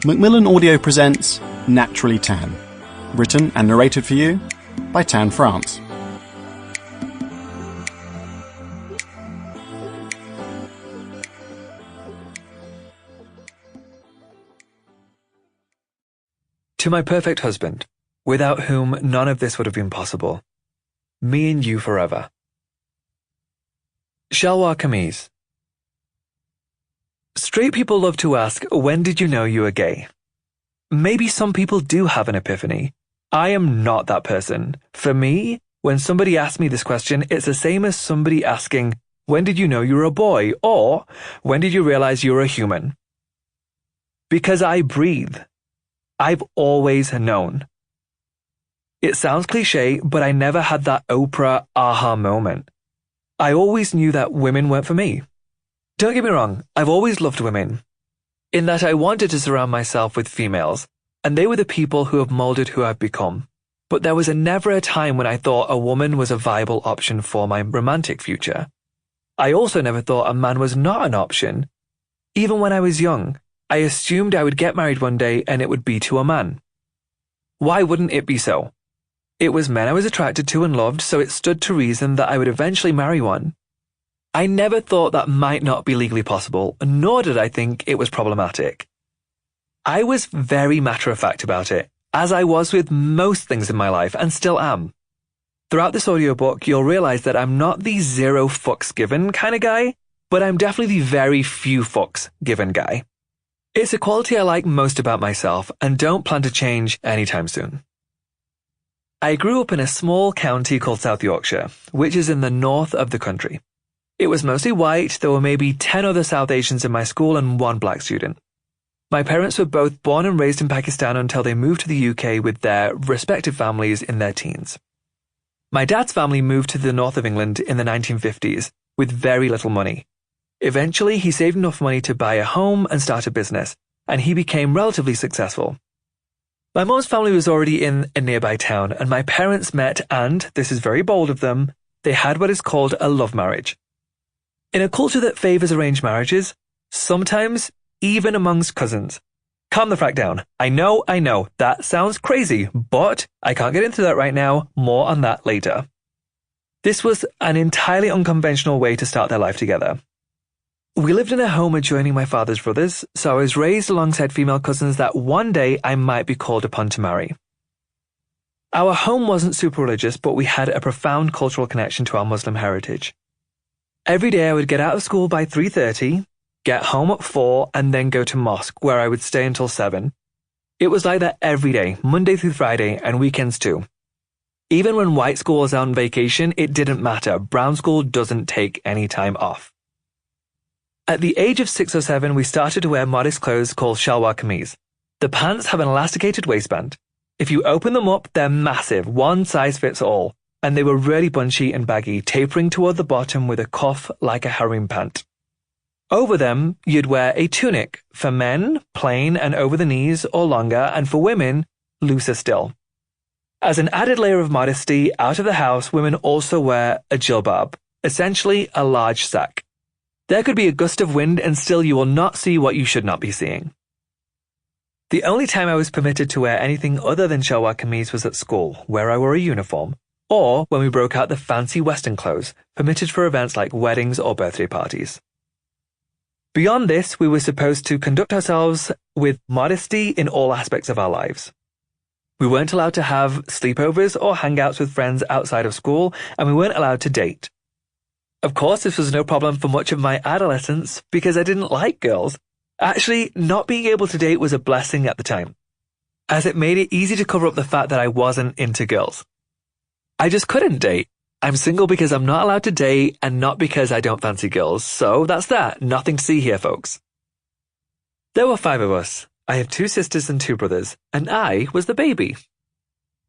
Macmillan Audio presents Naturally Tan, written and narrated for you by Tan France. To my perfect husband, without whom none of this would have been possible. Me and you forever. Shalwar Kameez. Straight people love to ask, when did you know you were gay? Maybe some people do have an epiphany. I am not that person. For me, when somebody asks me this question, it's the same as somebody asking, when did you know you were a boy? Or, when did you realize you were a human? Because I breathe. I've always known. It sounds cliche, but I never had that Oprah aha moment. I always knew that women weren't for me. Don't get me wrong, I've always loved women, in that I wanted to surround myself with females, and they were the people who have molded who I've become. But there was never a time when I thought a woman was a viable option for my romantic future. I also never thought a man was not an option. Even when I was young, I assumed I would get married one day and it would be to a man. Why wouldn't it be so? It was men I was attracted to and loved, so it stood to reason that I would eventually marry one. I never thought that might not be legally possible, nor did I think it was problematic. I was very matter-of-fact about it, as I was with most things in my life, and still am. Throughout this audiobook, you'll realize that I'm not the zero fucks given kind of guy, but I'm definitely the very few fucks given guy. It's a quality I like most about myself, and don't plan to change anytime soon. I grew up in a small county called South Yorkshire, which is in the north of the country. It was mostly white, there were maybe 10 other South Asians in my school and one black student. My parents were both born and raised in Pakistan until they moved to the UK with their respective families in their teens. My dad's family moved to the north of England in the 1950s with very little money. Eventually, he saved enough money to buy a home and start a business, and he became relatively successful. My mom's family was already in a nearby town, and my parents met and, this is very bold of them, they had what is called a love marriage. In a culture that favours arranged marriages, sometimes even amongst cousins. Calm the frack down. I know, that sounds crazy, but I can't get into that right now, more on that later. This was an entirely unconventional way to start their life together. We lived in a home adjoining my father's brothers, so I was raised alongside female cousins that one day I might be called upon to marry. Our home wasn't super religious, but we had a profound cultural connection to our Muslim heritage. Every day I would get out of school by 3:30, get home at 4, and then go to mosque, where I would stay until 7. It was like that every day, Monday through Friday, and weekends too. Even when white school was on vacation, it didn't matter. Brown school doesn't take any time off. At the age of 6 or 7, we started to wear modest clothes called Shalwar Kameez. The pants have an elasticated waistband. If you open them up, they're massive, one size fits all. And they were really bunchy and baggy, tapering toward the bottom with a cuff like a harem pant. Over them, you'd wear a tunic, for men, plain and over the knees or longer, and for women, looser still. As an added layer of modesty, out of the house, women also wear a jilbab, essentially a large sack. There could be a gust of wind and still you will not see what you should not be seeing. The only time I was permitted to wear anything other than Shalwar Kameez was at school, where I wore a uniform. Or when we broke out the fancy Western clothes, permitted for events like weddings or birthday parties. Beyond this, we were supposed to conduct ourselves with modesty in all aspects of our lives. We weren't allowed to have sleepovers or hangouts with friends outside of school, and we weren't allowed to date. Of course, this was no problem for much of my adolescence because I didn't like girls. Actually, not being able to date was a blessing at the time, as it made it easy to cover up the fact that I wasn't into girls. I just couldn't date. I'm single because I'm not allowed to date and not because I don't fancy girls, so that's that. Nothing to see here, folks. There were 5 of us. I have 2 sisters and 2 brothers, and I was the baby.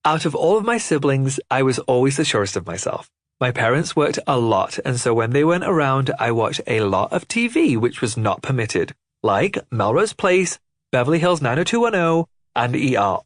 Out of all of my siblings, I was always the surest of myself. My parents worked a lot, and so when they weren't around, I watched a lot of TV, which was not permitted, like Melrose Place, Beverly Hills 90210, and ER,